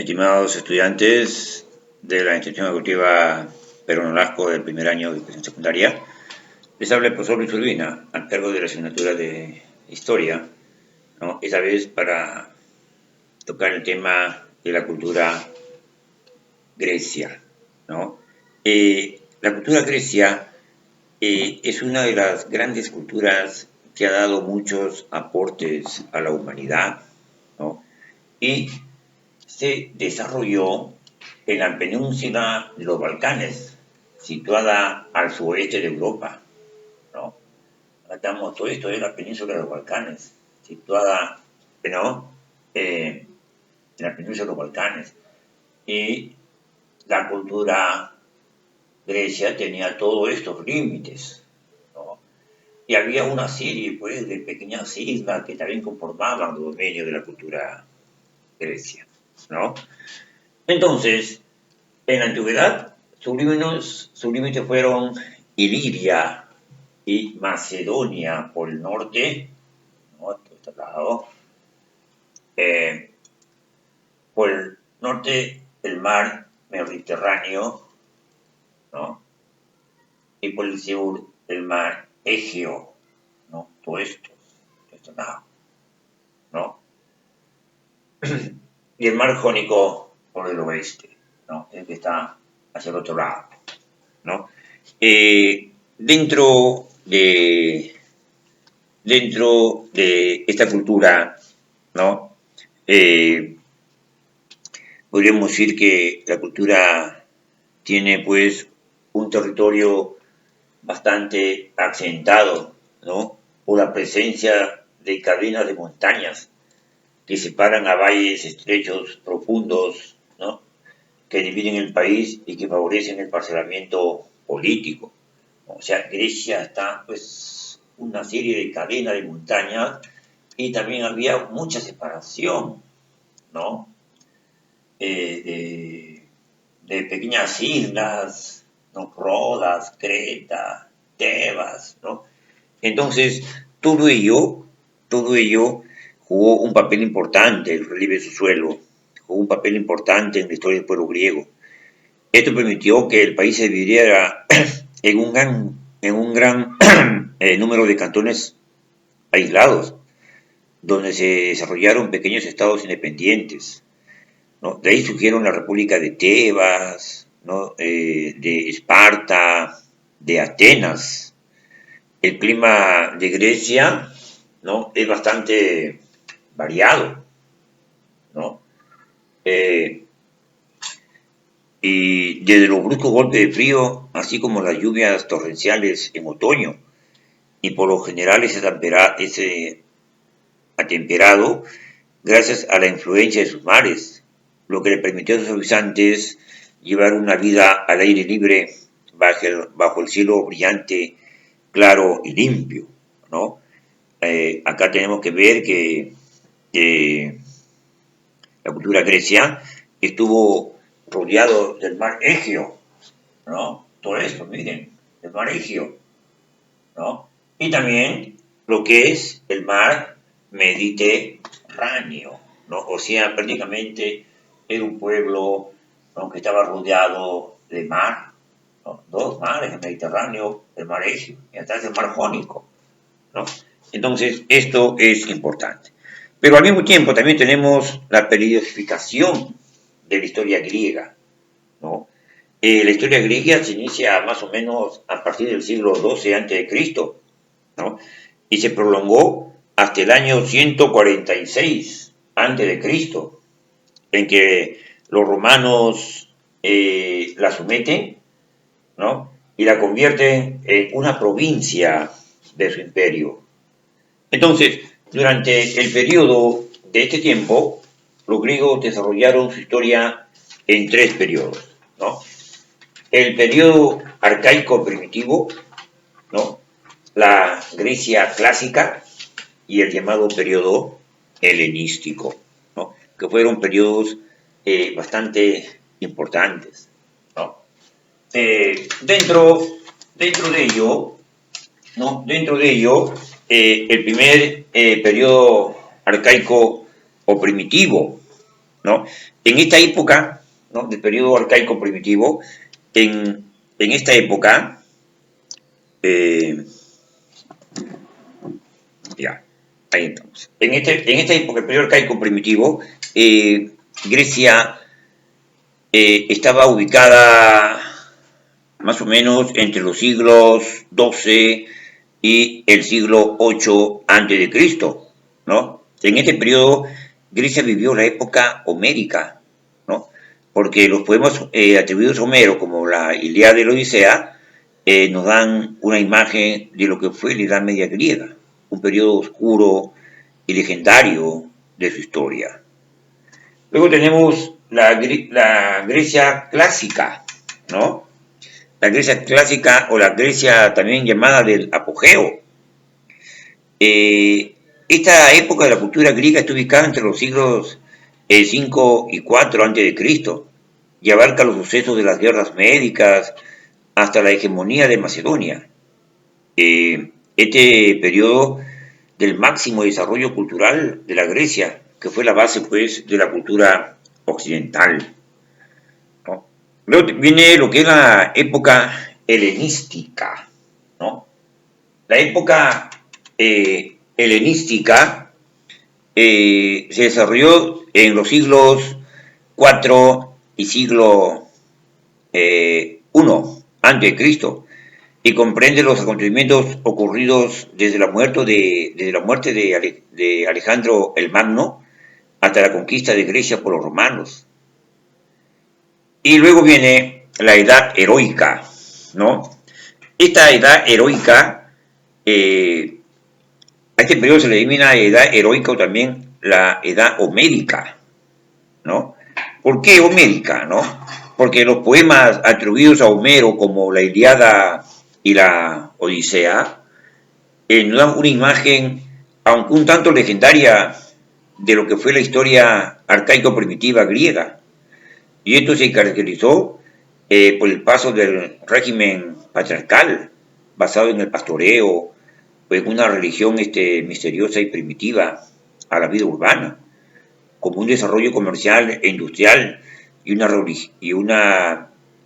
Estimados estudiantes de la institución educativa Perón Nolasco del primer año de educación secundaria, les habla el profesor Luis Urbina, al cargo de la asignatura de Historia, ¿no? Esta vez para tocar el tema de la cultura Grecia, ¿no? La cultura Grecia es una de las grandes culturas que ha dado muchos aportes a la humanidad, ¿no? Y se desarrolló en la península de los Balcanes, situada al suroeste de Europa, ¿no? Acá estamos, todo esto es la península de los Balcanes, situada, ¿no? En la península de los Balcanes. Y la cultura grecia tenía todos estos límites, ¿no? Y había una serie, pues, de pequeñas islas que también conformaban los dominios de la cultura grecia, ¿no? Entonces, en la antigüedad, sus límites fueron Iliria y Macedonia por el norte, ¿no? Todo este lado. Por el norte, el mar Mediterráneo, ¿no? Y por el sur, el mar Egeo, ¿no? Todo esto, de este lado, ¿no? Y el mar Jónico por el oeste, ¿no? El que está hacia el otro lado, ¿no? Dentro de esta cultura, ¿no? Podríamos decir que la cultura tiene, pues, un territorio bastante accidentado, ¿no? Por la presencia de cadenas de montañas que separan a valles estrechos, profundos, ¿no? Que dividen el país y que favorecen el parcelamiento político. O sea, Grecia está, pues, una serie de cadenas de montañas y también había mucha separación, ¿no? De pequeñas islas, ¿no? Rodas, Creta, Tebas, ¿no? Entonces, todo ello jugó un papel importante, el relieve de su suelo, jugó un papel importante en la historia del pueblo griego. Esto permitió que el país se dividiera en un gran número de cantones aislados, donde se desarrollaron pequeños estados independientes, ¿no? De ahí surgieron la República de Tebas, ¿no? De Esparta, de Atenas. El clima de Grecia, ¿no? Es bastante variado, ¿no? Y desde los bruscos golpes de frío, así como las lluvias torrenciales en otoño, y por lo general ese atemperado gracias a la influencia de sus mares, lo que le permitió a sus habitantes llevar una vida al aire libre bajo el cielo brillante, claro y limpio, ¿no? Acá tenemos que ver que la cultura grecia estuvo rodeado del mar Egeo, ¿no? Todo esto, miren, el mar Egeo, ¿no? Y también lo que es el mar Mediterráneo, ¿no? O sea, prácticamente era un pueblo, ¿no? Que estaba rodeado de mar, ¿no? Dos mares, el Mediterráneo, el mar Egeo, y atrás el mar Jónico, ¿no? Entonces, esto es importante. Pero al mismo tiempo también tenemos la periodificación de la historia griega, ¿no? La historia griega se inicia más o menos a partir del siglo XII a.C., ¿no? Y se prolongó hasta el año 146 a.C., en que los romanos la someten, ¿no? Y la convierten en una provincia de su imperio. Entonces, durante el periodo de este tiempo, los griegos desarrollaron su historia en tres periodos, ¿no? El periodo arcaico primitivo, ¿no? La Grecia clásica y el llamado periodo helenístico, ¿no? Que fueron periodos bastante importantes, ¿no? Dentro de ello, ¿no? Dentro de ello, el primer periodo arcaico o primitivo, ¿no? En esta época, ¿no?, del periodo arcaico primitivo, en esta época, eh, ya, ahí estamos. En esta época, el periodo arcaico primitivo, Grecia estaba ubicada más o menos entre los siglos XII y el siglo VIII antes de Cristo, ¿no? En este periodo Grecia vivió la época homérica, ¿no? Porque los poemas atribuidos a Homero, como la Ilíada y la Odisea, nos dan una imagen de lo que fue la Edad Media griega, un periodo oscuro y legendario de su historia. Luego tenemos la Grecia clásica, ¿no? La Grecia clásica o la Grecia también llamada del apogeo. Esta época de la cultura griega está ubicada entre los siglos 5 y 4 antes de Cristo y abarca los sucesos de las guerras médicas hasta la hegemonía de Macedonia. Este periodo del máximo desarrollo cultural de la Grecia, que fue la base pues de la cultura occidental, ¿no? Luego viene lo que es la época helenística, ¿no? La época helenística se desarrolló en los siglos 4 y siglo I antes de Cristo y comprende los acontecimientos ocurridos desde la muerte de Alejandro el Magno hasta la conquista de Grecia por los romanos. Y luego viene la edad heroica, ¿no? Esta edad heroica, a este periodo se le denomina edad heroica o también la edad homérica, ¿no? ¿Por qué homérica, no? Porque los poemas atribuidos a Homero, como la Ilíada y la Odisea, nos dan una imagen, aunque un tanto legendaria, de lo que fue la historia arcaico-primitiva griega. Y esto se caracterizó por el paso del régimen patriarcal, basado en el pastoreo, pues una religión misteriosa y primitiva a la vida urbana, como un desarrollo comercial e industrial y una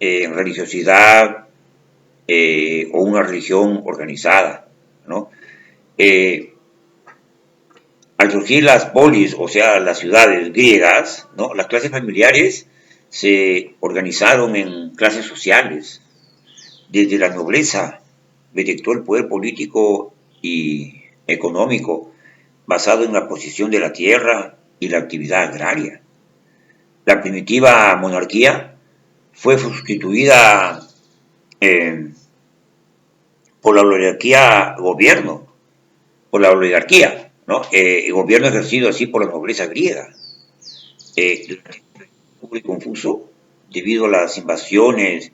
religiosidad o una religión organizada, ¿no? Al surgir las polis, o sea, las ciudades griegas, ¿no?, las clases familiares se organizaron en clases sociales. Desde la nobleza detectó el poder político y económico basado en la posición de la tierra y la actividad agraria. La primitiva monarquía fue sustituida por la oligarquía-gobierno, por la oligarquía, ¿no? El gobierno ejercido así por la nobleza griega. Muy confuso debido a las invasiones,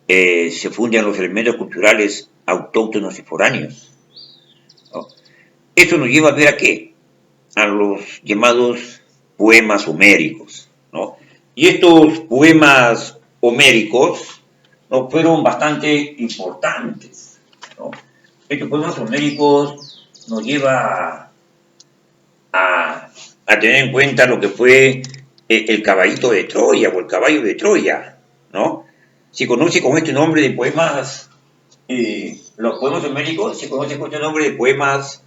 se funden los elementos culturales autóctonos y foráneos, ¿no? Esto nos lleva a ver a qué, a los llamados poemas homéricos, ¿no? Y estos poemas homéricos, ¿no?, fueron bastante importantes, ¿no? Estos poemas homéricos nos lleva a tener en cuenta lo que fue el caballito de Troya o el caballo de Troya, ¿no? Se conoce con este nombre de poemas, los poemas homéricos se conocen con este nombre de poemas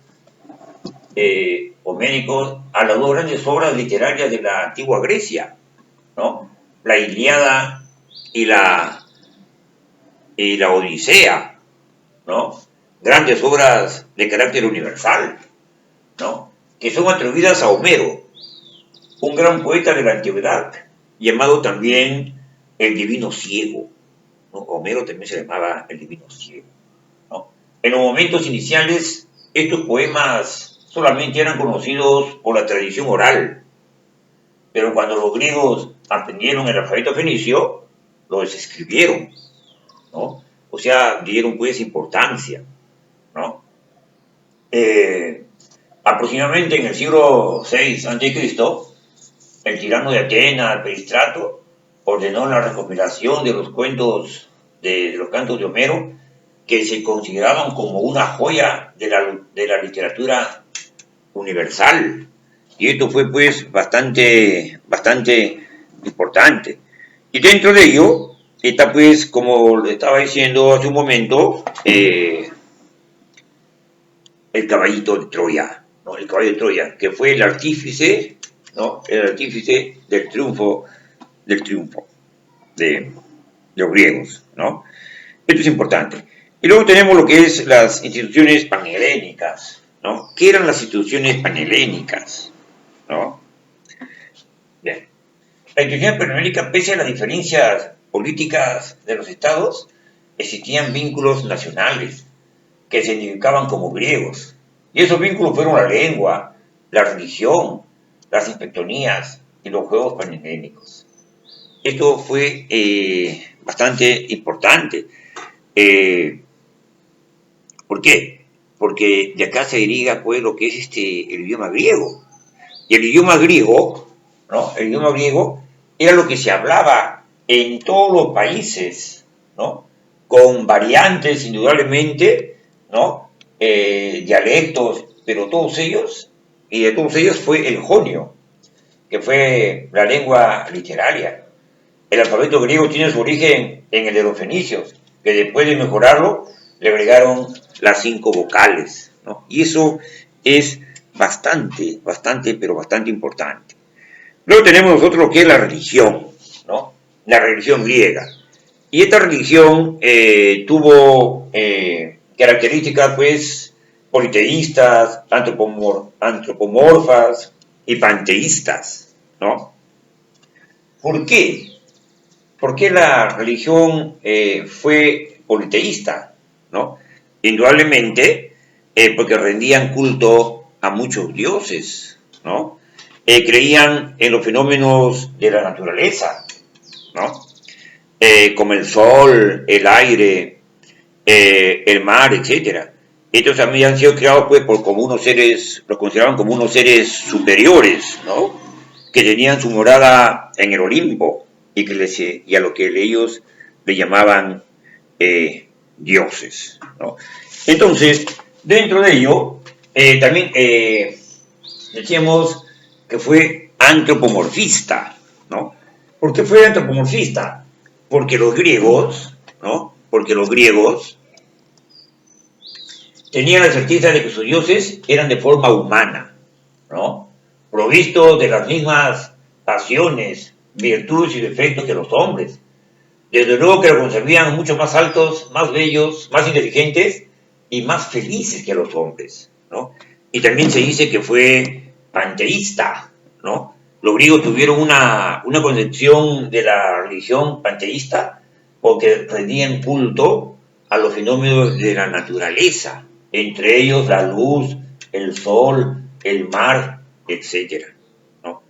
homéricos a las dos grandes obras literarias de la antigua Grecia, ¿no? La Ilíada y la Odisea, ¿no? Grandes obras de carácter universal, ¿no?, que son atribuidas a Homero, un gran poeta de la antigüedad, llamado también el divino ciego, ¿no? Homero también se llamaba el divino ciego, ¿no? En los momentos iniciales, estos poemas solamente eran conocidos por la tradición oral, pero cuando los griegos aprendieron el alfabeto fenicio, los escribieron, ¿no? O sea, dieron pues importancia, ¿no? Aproximadamente en el siglo VI a.C., el tirano de Atenas, Peristrato, ordenó la recopilación de los cuentos de los cantos de Homero, que se consideraban como una joya de la literatura universal, Y esto fue pues bastante importante. Y dentro de ello está pues, como le estaba diciendo hace un momento, el caballito de Troya, ¿no? El caballo de Troya, que fue el artífice, ¿no? El artífice del triunfo de los griegos, ¿no? Esto es importante. Y luego tenemos lo que es las instituciones panhelénicas, ¿no? ¿Qué eran las instituciones panhelénicas? ¿No? Bien. La institución panhelénica, pese a las diferencias políticas de los estados, existían vínculos nacionales que se identificaban como griegos. Y esos vínculos fueron la lengua, la religión, las inspectonías y los juegos panhelénicos. Esto fue bastante importante. ¿Por qué? Porque de acá se deriva pues lo que es el idioma griego. Y el idioma griego, ¿no? El idioma griego era lo que se hablaba en todos los países, ¿no? Con variantes indudablemente, ¿no? Dialectos, pero todos ellos, y de todos ellos fue el jonio, que fue la lengua literaria. El alfabeto griego tiene su origen en el de los fenicios, que después de mejorarlo le agregaron las 5 vocales, ¿no? Y eso es bastante, pero bastante importante. Luego tenemos nosotros lo que es la religión, ¿no? La religión griega. Y esta religión tuvo características, pues, politeístas, antropomorfas y panteístas, ¿no? ¿Por qué? ¿Por qué la religión fue politeísta? ¿No? Indudablemente porque rendían culto a muchos dioses, ¿no? Creían en los fenómenos de la naturaleza, ¿no? Como el sol, el aire, el mar, etc. Estos habían sido creados pues como unos seres, los consideraban como unos seres superiores, ¿no? Que tenían su morada en el Olimpo y a lo que ellos le llamaban dioses, ¿no? Entonces, dentro de ello, también decíamos que fue antropomorfista, ¿no? ¿Por qué fue antropomorfista? Porque los griegos, ¿no? Porque los griegos tenían la certeza de que sus dioses eran de forma humana, ¿no? Provistos de las mismas pasiones, virtudes y defectos que los hombres. Desde luego que los concebían mucho más altos, más bellos, más inteligentes y más felices que los hombres, ¿no? Y también se dice que fue panteísta, ¿no? Los griegos tuvieron una concepción de la religión panteísta porque rendían culto a los fenómenos de la naturaleza, entre ellos la luz, el sol, el mar, etc. ¿No?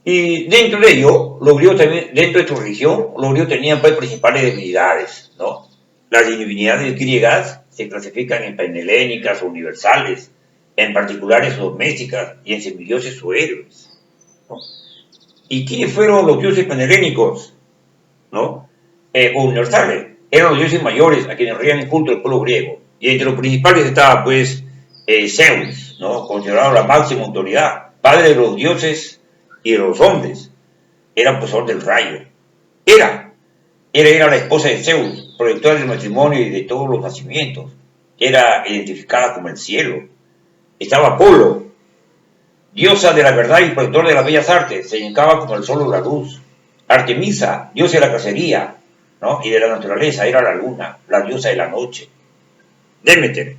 Y dentro de ello, los griegos también, dentro de su religión, los griegos tenían pues principales divinidades, ¿no? Las divinidades griegas se clasifican en panhelénicas o universales, en particulares o domésticas, y en semidioses o héroes, ¿no? ¿Y quiénes fueron los dioses panhelénicos, ¿no? O universales? Eran los dioses mayores a quienes rendían culto el pueblo griego. Y entre los principales estaba, pues, Zeus, ¿no? Considerado la máxima autoridad, padre de los dioses y de los hombres. Era poseedor del rayo. Era la esposa de Zeus, protectora del matrimonio y de todos los nacimientos. Era identificada como el cielo. Estaba Apolo, diosa de la verdad y protector de las bellas artes, se indicaba como el sol o la luz. Artemisa, diosa de la cacería, ¿no? Y de la naturaleza, era la luna, la diosa de la noche. Demeter,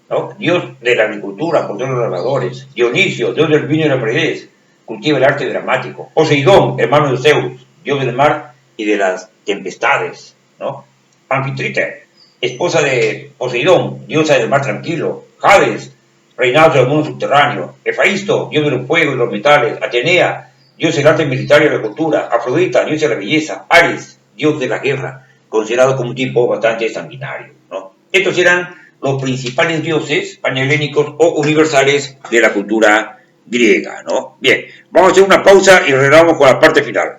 ¿no? Dios de la agricultura, control de los labradores. Dionisio, dios del vino y la predez, cultiva el arte dramático. Poseidón, hermano de Zeus, dios del mar y de las tempestades, ¿no? Anfitrite, esposa de Poseidón, diosa del mar tranquilo. Hades, reinado del mundo subterráneo. Hefaisto, dios del fuego y los metales. Atenea, dios del arte militar y la cultura. Afrodita, dios de la belleza. Ares, dios de la guerra, considerado como un tipo bastante sanguinario, ¿no? Estos eran los principales dioses panhelénicos o universales de la cultura griega, ¿no? Bien, vamos a hacer una pausa y regresamos con la parte final.